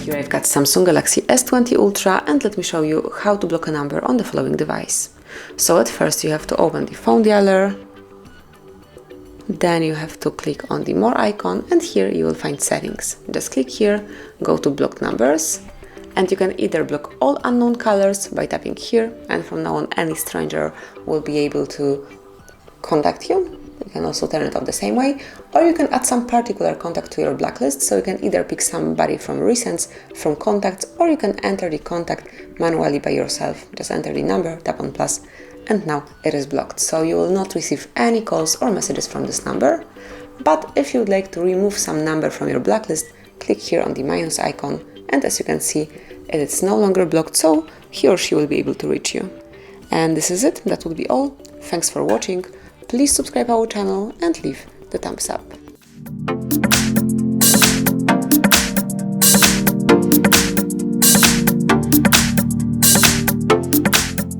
Here I've got Samsung Galaxy S20 Ultra, and let me show you how to block a number on the following device. So at first you have to open the phone dialer, then you have to click on the more icon, and here you will find settings. Just click here, go to blocked numbers, and you can either block all unknown colors by tapping here, and from now on any stranger will be able to contact you. You can also turn it off the same way, or you can add some particular contact to your blacklist, so you can either pick somebody from recents, from contacts, or you can enter the contact manually by yourself. Just enter the number, tap on plus, and now it is blocked. So you will not receive any calls or messages from this number. But if you would like to remove some number from your blacklist, click here on the minus icon, and as you can see, it is no longer blocked, so he or she will be able to reach you. And this is it, that would be all. Thanks for watching. Please subscribe our channel and leave the thumbs up.